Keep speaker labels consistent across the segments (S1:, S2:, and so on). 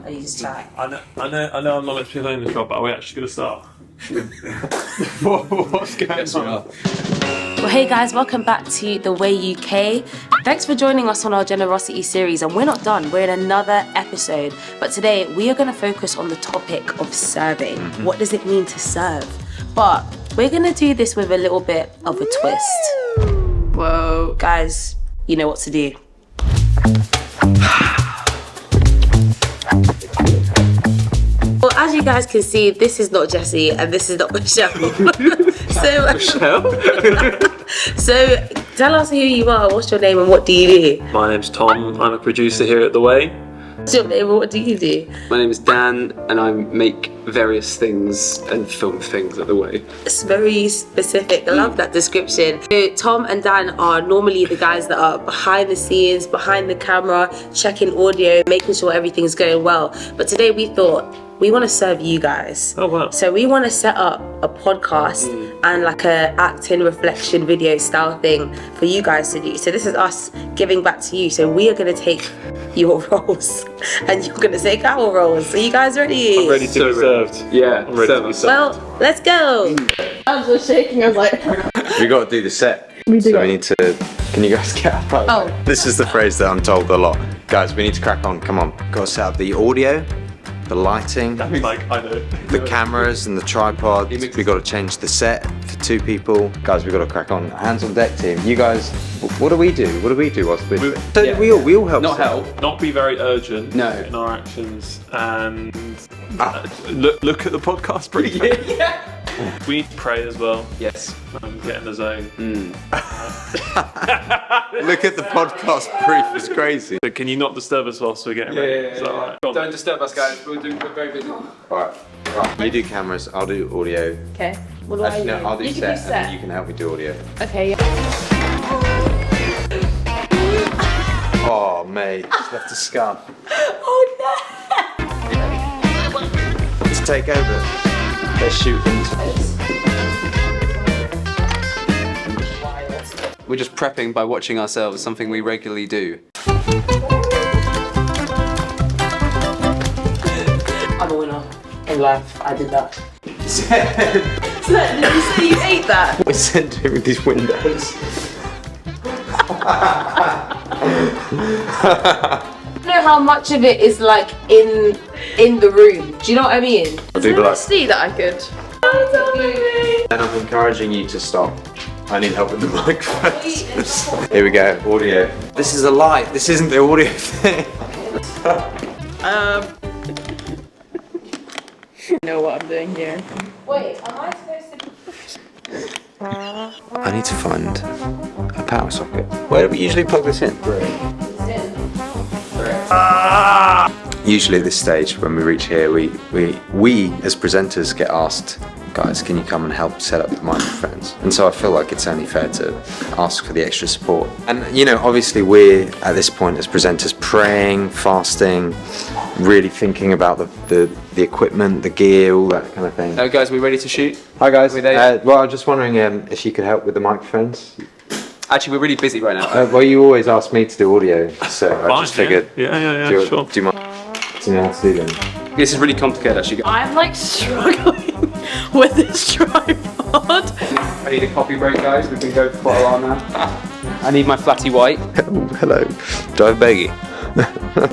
S1: Are you just chatting?
S2: I know I'm not meant to be playing this job, but are we actually going to start? What's going on?
S1: Well, hey guys, welcome back to The Way UK. Thanks for joining us on our generosity series, and we're not done. We're in another episode, but today we are going to focus on the topic of serving. What does it mean to serve? But we're going to do this with a little bit of a twist. Whoa, guys, you know what to do. Well, as you guys can see, this is not Jessie and this is not Michelle. So tell us who you are, what's your name and what do you do?
S2: My name's Tom, I'm a producer here at The Way.
S1: What's your name and what do you do?
S3: My name is Dan and I make various things and film things at The Way.
S1: It's very specific, I love that description. So Tom and Dan are normally the guys that are behind the scenes, behind the camera, checking audio, making sure everything's going well. But today we thought, we want to serve you guys.
S2: Oh wow.
S1: So we want to set up a podcast and like a acting reflection video style thing for you guys to do. So this is us giving back to you. So we are going to take your roles and you're going to take our roles. Are you guys ready?
S2: I'm ready to be served.
S3: Yeah,
S2: I'm ready to be served.
S1: Well, let's go.
S4: I was shaking, I was like...
S5: We got to do the set.
S4: We do.
S5: So we need to... Can you guys get up?
S1: Oh.
S5: This is the phrase that I'm told a lot. Guys, we need to crack on. Come on. Got to set up the audio, the lighting,
S2: I know.
S5: the cameras and the tripod. We got to change the set for 2 people. Guys, we got to crack on. Hands on deck, team. You guys, what do we do? What do we do whilst we're... We all help.
S3: Not
S5: set.
S3: help.
S2: Not be very urgent
S3: No.
S2: in our actions and look at the podcast briefing.
S3: Yeah.
S2: We need to pray as well.
S3: Yes.
S2: Get in the zone.
S5: Look at the podcast brief. It's crazy.
S2: But can you not disturb us whilst we're getting ready? Is that all right? Go on.
S3: Don't disturb us, guys. We're very busy.
S5: All right. You do cameras. I'll do audio.
S4: Okay, what do
S5: Actually,
S4: I do?
S5: no, I'll do
S4: You can
S5: set,
S4: do
S5: and
S4: set.
S5: then you can help me do audio.
S4: Okay, yeah.
S5: Oh, mate, just left a scum.
S4: Oh
S5: Let's take over. Let's shoot into it.
S3: We're just prepping by watching ourselves, something we regularly do.
S1: I'm a winner in life. I did that.
S4: no! Did you say you ate that?
S5: We're centering with these windows.
S1: I don't know how much of it is like in the room. Do you know what I mean?
S5: I'll do like.
S4: See that I could.
S5: And I'm encouraging you to stop. I need help with the microphones. Here we go, audio. This is a light. This isn't the audio thing.
S4: You know what I'm doing here.
S1: Wait, am I supposed to...
S5: I need to find a power socket. Where do we usually plug this in? Usually at this stage, when we reach here, we as presenters get asked, guys, can you come and help set up the microphones? And so I feel like it's only fair to ask for the extra support. And you know, obviously we're at this point as presenters praying, fasting, really thinking about the equipment, the gear, all that kind of thing.
S3: Oh, guys, we ready to shoot?
S5: Hi guys.
S3: We there?
S5: Well, I was just wondering if you could help with the microphones.
S3: Actually, we're really busy right now.
S5: Well, you always ask me to do audio, so I just
S2: Fine,
S5: figured.
S2: Yeah,
S5: Do you,
S2: sure.
S5: do you mind? Do you know how to do them?
S3: This is really complicated, actually.
S4: I'm like struggling with this tripod.
S3: I need a coffee break, guys. We've been going for quite a while now. I need my flatty white.
S5: Oh, hello. Do I have baggy?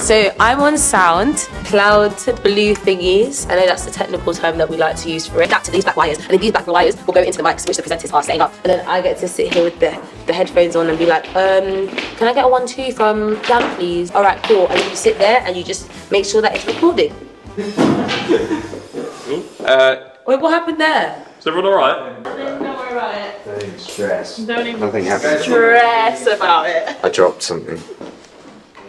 S1: So I'm on sound, cloud blue thingies. I know that's the technical term that we like to use for it. Adapt to these black wires, and then these black wires will go into the mics which the presenters are setting up. And then I get to sit here with the headphones on and be like, can I get a 1-2 from Dan, please? All right, cool. And then you sit there and you just make sure that it's recording. Wait, what happened there?
S2: Is everyone all right?
S4: Don't worry about it.
S5: Don't even stress.
S4: Don't even
S5: Nothing happened.
S4: stress about it.
S5: I dropped something.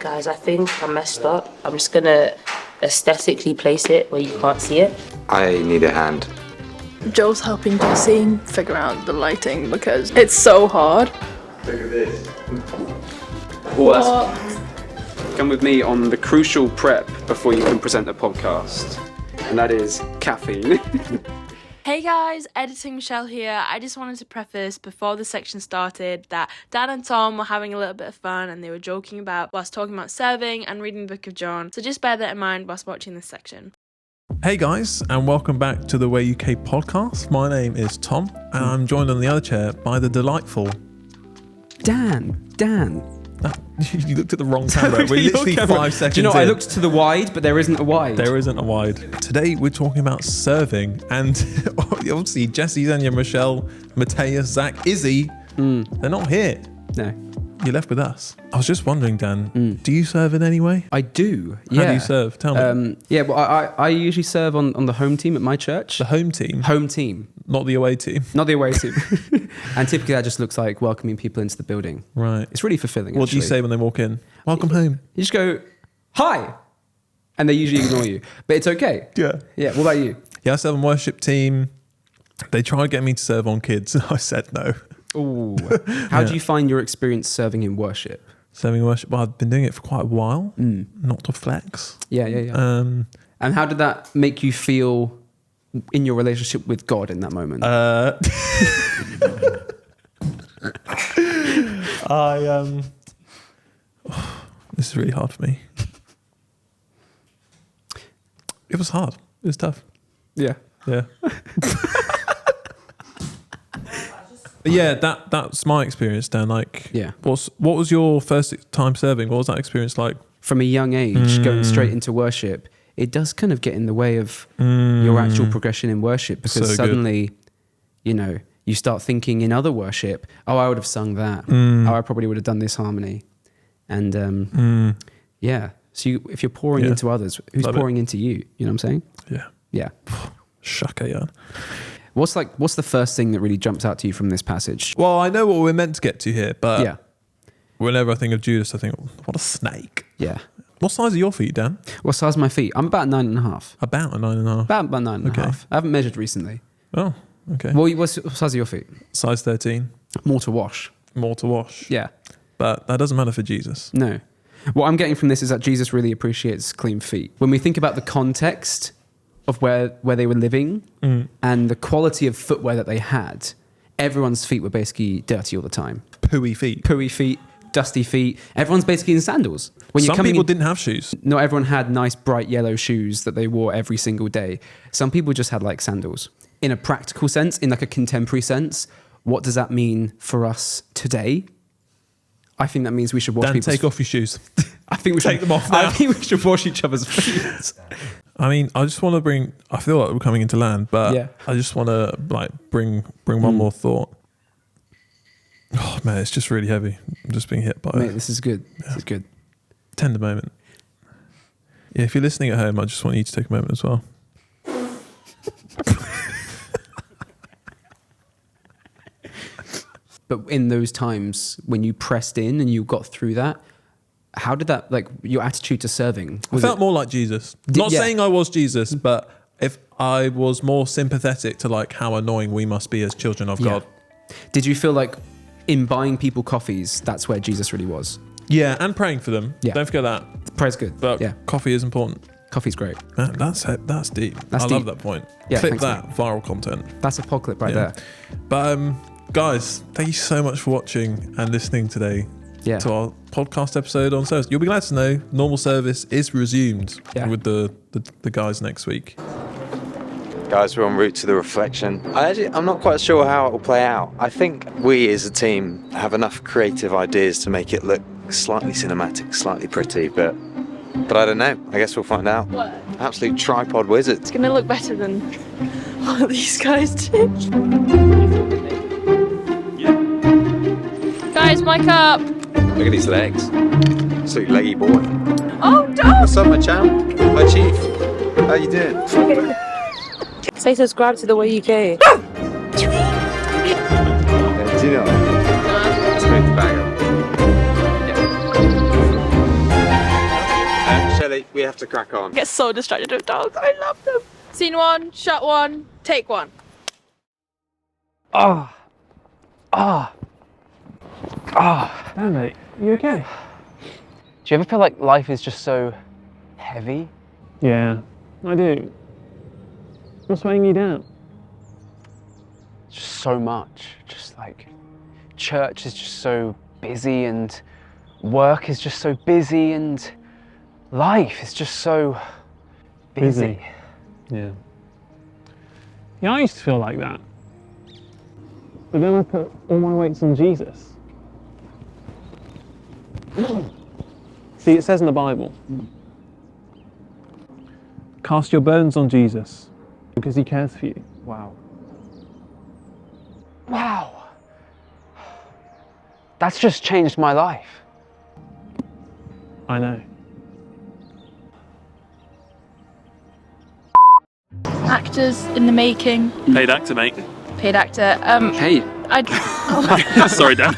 S1: Guys, I think I messed up. I'm just gonna aesthetically place it where you can't see it.
S5: I need a hand.
S4: Joe's helping Jessie figure out the lighting because it's so hard.
S5: Look at this.
S3: What? Come with me on the crucial prep before you can present a podcast. And that is caffeine.
S4: Hey guys, Editing Michelle here. I just wanted to preface before the section started that Dan and Tom were having a little bit of fun and they were joking about whilst talking about serving and reading the book of John. So just bear that in mind whilst watching this section.
S6: Hey guys, and welcome back to the Way UK podcast. My name is Tom, and I'm joined on the other chair by the delightful
S3: Dan.
S6: You looked at the wrong camera. We're literally 5 seconds.
S3: Do you know,
S6: in.
S3: I looked to the wide, but there isn't a wide.
S6: There isn't a wide. Today we're talking about serving, and obviously Jesse, Zenya, Michelle, Matthias, Zach, Izzy, they're not here.
S3: No.
S6: You're left with us. I was just wondering, Dan, do you serve in any way?
S3: I do, yeah.
S6: How do you serve? Tell me.
S3: I usually serve on the home team at my church.
S6: The home team?
S3: Home team.
S6: Not the away team?
S3: Not the away team. And typically that just looks like welcoming people into the building.
S6: Right.
S3: It's really fulfilling,
S6: What do you
S3: actually.
S6: say when they walk in? Welcome home.
S3: You just go, hi! And they usually ignore you. But it's okay.
S6: Yeah.
S3: Yeah, what about you?
S6: Yeah, I serve on worship team. They tried to get me to serve on kids, and I said no.
S3: Ooh. How do you find your experience serving in worship?
S6: Serving worship, well, I've been doing it for quite a while. Not to flex.
S3: Yeah. And how did that make you feel in your relationship with God in that moment?
S6: This is really hard for me. It was hard. It was tough.
S3: Yeah.
S6: Yeah. But yeah, that's my experience, Dan. Like,
S3: Yeah.
S6: what was your first time serving? What was that experience like?
S3: From a young age, going straight into worship, it does kind of get in the way of your actual progression in worship, because
S6: So good.
S3: suddenly, you start thinking in other worship, oh, I would have sung that. Oh, I probably would have done this harmony. And yeah, so if you're pouring
S6: Yeah.
S3: into others, who's
S6: Love it.
S3: pouring into you? You know what I'm saying?
S6: Yeah.
S3: Yeah.
S6: Shaka, yeah.
S3: What's the first thing that really jumps out to you from this passage?
S6: Well, I know what we're meant to get to here, but
S3: Yeah.
S6: whenever I think of Judas, I think, what a snake.
S3: Yeah.
S6: What size are your feet, Dan?
S3: What size are my feet? I'm about 9.5.
S6: About a 9.5.
S3: About 9.5.
S6: Okay.
S3: I haven't measured recently.
S6: Oh, okay.
S3: Well, what size are your feet?
S6: Size 13.
S3: More to wash.
S6: More to wash.
S3: Yeah.
S6: But that doesn't matter for Jesus.
S3: No. What I'm getting from this is that Jesus really appreciates clean feet. When we think about the context of where they were living and the quality of footwear that they had, everyone's feet were basically dirty all the time.
S6: Pooey feet.
S3: Pooey feet, dusty feet. Everyone's basically in sandals. When you're
S6: Some
S3: coming
S6: people
S3: in,
S6: didn't have shoes.
S3: not everyone had nice bright yellow shoes that they wore every single day. Some people just had like sandals. In a practical sense, in like a contemporary sense, what does that mean for us today? I think that means we should wash
S6: Dan,
S3: people's
S6: take off your shoes.
S3: I think we
S6: Take
S3: should,
S6: them off now.
S3: I think we should wash each other's feet.
S6: I mean, I just want to I feel like we're coming into land, but
S3: Yeah.
S6: I just want to bring one more thought. Oh man, it's just really heavy. I'm just being hit by
S3: Mate,
S6: a
S3: this is good. This is good.
S6: tender moment. Yeah, if you're listening at home, I just want you to take a moment as well.
S3: But in those times when you pressed in and you got through that, how did that, like, your attitude to serving?
S6: I felt more like Jesus. Not saying I was Jesus, but if I was more sympathetic to like how annoying we must be as children of God.
S3: Did you feel like in buying people coffees, that's where Jesus really was?
S6: Yeah, and praying for them.
S3: Yeah.
S6: Don't forget that.
S3: Prayer's good.
S6: But
S3: yeah,
S6: coffee is important.
S3: coffee's great.
S6: Man, that's deep.
S3: That's
S6: I love
S3: deep.
S6: that point.
S3: Yeah,
S6: Clip
S3: thanks,
S6: that, viral content.
S3: That's a pod clip right
S6: Yeah.
S3: there.
S6: But guys, thank you so much for watching and listening today
S3: Yeah.
S6: to our podcast episode on service. You'll be glad to know normal service is resumed with the guys next week.
S5: Guys, we're en route to the reflection. I'm not quite sure how it will play out. I think we as a team have enough creative ideas to make it look slightly cinematic, slightly pretty, but I don't know. I guess we'll find out.
S4: What?
S5: Absolute tripod wizards.
S4: It's gonna look better than what these guys did. Guys, mic up.
S5: Look at these legs. Absolute leggy boy.
S4: Oh, don't.
S5: What's up, my champ? My chief. How you doing?
S1: Say subscribe to the Way UK.
S5: Yeah, do you know? Let's move the bag up. Shelley, we have to crack on.
S4: I get so distracted with dogs. I love them. Scene one, shot one, take one.
S3: Damn it, you okay? Do you ever feel like life is just so heavy?
S7: Yeah, I do. What's weighing you down? just so much. Just like church is just so busy and work is just so busy and life is just so busy.
S8: Yeah. Yeah, I used to feel like that. But then I put all my weights on Jesus. See, it says in the Bible, cast your burdens on Jesus because he cares for you.
S7: Wow. Wow. That's just changed my life.
S8: I know.
S9: Actors in the making.
S2: Paid actor, mate.
S9: Paid actor.
S7: Hey,
S2: Sorry, Dan.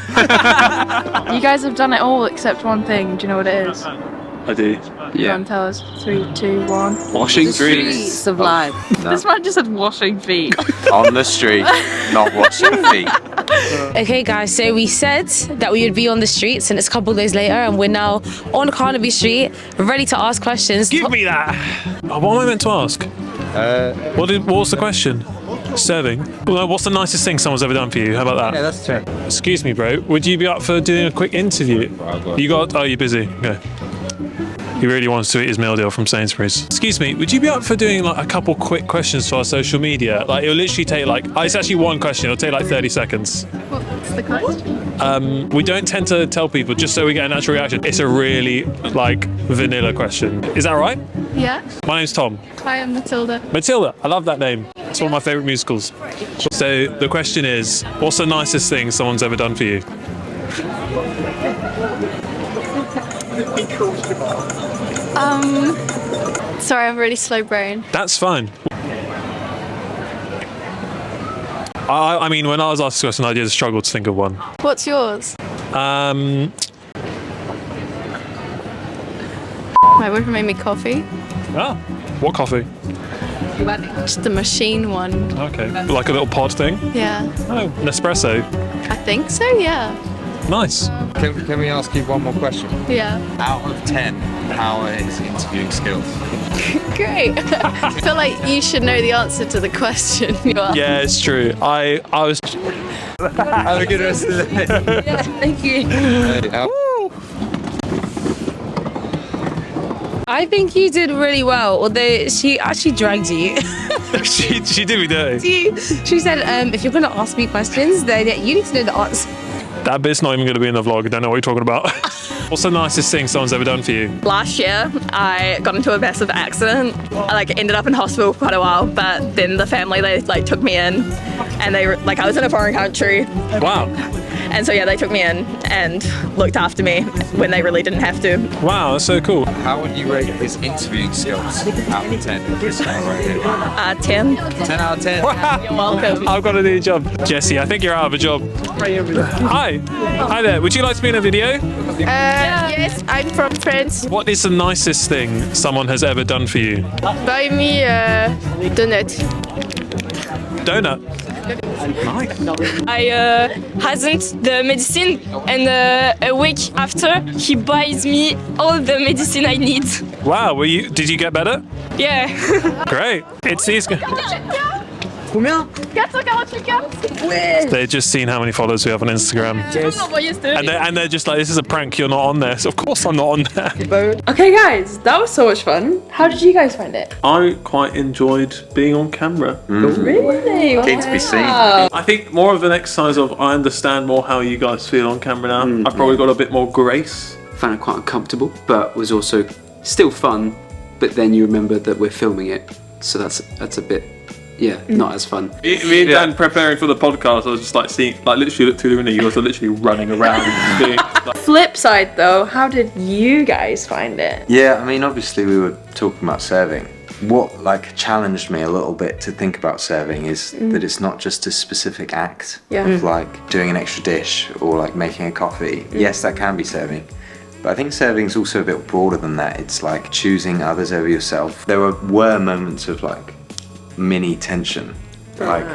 S9: You guys have done it all except one thing. Do you know what it is?
S2: I do.
S9: Go on, tell us. 3, 2, 1.
S7: washing
S1: Streets of life.
S9: This man just said washing feet.
S5: On the street, not washing feet.
S1: Okay, guys, so we said that we would be on the streets, and it's a couple of days later, and we're now on Carnaby Street, ready to ask questions.
S8: Give me that! Oh, what am I meant to ask? What was the question? Serving? Well, what's the nicest thing someone's ever done for you? How about that?
S5: Yeah, that's true.
S8: Excuse me, bro. Would you be up for doing a quick interview? Oh, you're busy. Okay. He really wants to eat his meal deal from Sainsbury's. Excuse me, would you be up for doing like a couple quick questions to our social media? Like it'll literally take it's actually one question. It'll take like 30 seconds.
S9: What's the question?
S8: We don't tend to tell people just so we get a natural reaction. It's a really like vanilla question. Is that right?
S9: Yeah.
S8: My name's Tom.
S9: Hi, I'm Matilda.
S8: Matilda, I love that name. It's one of my favourite musicals. So the question is, what's the nicest thing someone's ever done for you?
S9: Sorry, I have a really slow brain.
S8: That's fine. I mean, when I was asked this question, I did struggle to think of one.
S9: What's yours?
S8: Um,
S9: My boyfriend made me coffee.
S8: what coffee?
S9: Just the machine one.
S8: Okay. Like a little pod thing?
S9: Yeah.
S8: Oh, an espresso.
S9: I think so, yeah.
S8: Nice.
S5: Can we ask you one more question?
S9: Yeah.
S5: Out of 10, how are his interviewing skills?
S9: Great. I feel like you should know the answer to the question.
S8: Yeah, it's true. I was...
S5: Have a good rest of the day.
S1: Yeah, thank you. I think you did really well, although she actually dragged you.
S8: she did me dirty.
S1: She said, if you're going to ask me questions, then you need to know the answer.
S8: That bit's not even going to be in the vlog. I don't know what you're talking about. What's the nicest thing someone's ever done for you?
S10: Last year, I got into a massive accident. I ended up in hospital for quite a while, but then the family, they took me in, and they I was in a foreign country.
S8: Wow.
S10: And so yeah, they took me in and looked after me when they really didn't have to.
S8: Wow, that's so cool.
S5: How would you rate his interviewing skills out of 10? This guy right here.
S10: 10.
S5: 10 out of 10.
S8: Wow.
S10: You're welcome.
S8: I've got a new job. Jesse, I think you're out of a job. Hi. Hi there. Would you like to be in a video?
S9: Yes, I'm from France.
S8: What is the nicest thing someone has ever done for you?
S9: Buy me a donut.
S8: Donut.
S10: I hasn't the medicine, and a week after, he buys me all the medicine I need.
S8: Wow, did you get better?
S10: Yeah.
S8: Great. It's these guys. They've just seen how many followers we have on Instagram. And they're just like, this is a prank, you're not on there. So of course I'm not on there.
S4: Okay, guys, that was so much fun. How did you guys find it?
S2: I quite enjoyed being on camera.
S4: Really?
S5: Keen to be seen.
S2: I think more of an exercise of I understand more how you guys feel on camera now. I've probably got a bit more grace.
S7: Found it quite uncomfortable, but was also still fun. But then you remember that we're filming it, so that's a bit, not as fun.
S2: Me and Dan preparing for the podcast, I was just seeing, literally looked through the window, you guys are literally running around.
S4: Flip side though, how did you guys find it?
S5: Yeah, I mean, obviously we were talking about serving. What challenged me a little bit to think about serving is that it's not just a specific act of doing an extra dish or making a coffee. Yes, that can be serving. But I think serving is also a bit broader than that. It's choosing others over yourself. There were moments of mini tension,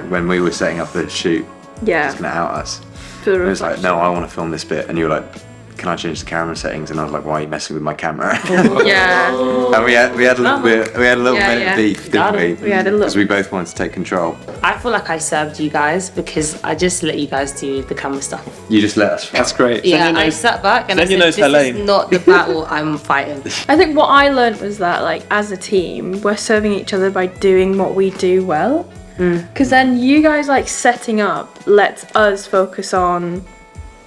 S5: when we were setting up the shoot.
S4: Yeah.
S5: It's gonna out us. It was no, I want to film this bit, and you were like, can I change the camera settings? And I was like, why are you messing with my camera?
S10: Yeah.
S5: And we had a little bit of beef, didn't we?
S10: We had a little.
S5: Because we both wanted to take control.
S1: I feel like I served you guys because I just let you guys do the camera stuff.
S5: You just let us.
S2: That's great.
S1: Yeah, I sat back and I said, this is not the battle I'm fighting.
S4: I think what I learned was that, like, as a team, we're serving each other by doing what we do well. Because then you guys, like, setting up lets us focus on,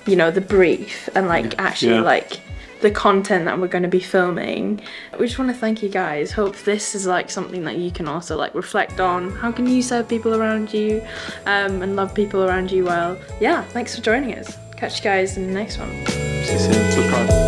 S4: you know, the brief and, like, actually, like, the content that we're going to be filming. We just want to thank you guys. Hope this is, like, something that you can also, like, reflect on. How can you serve people around you and love people around you well? Yeah, thanks for joining us. Catch you guys in the next one.
S2: See you soon. Subscribe.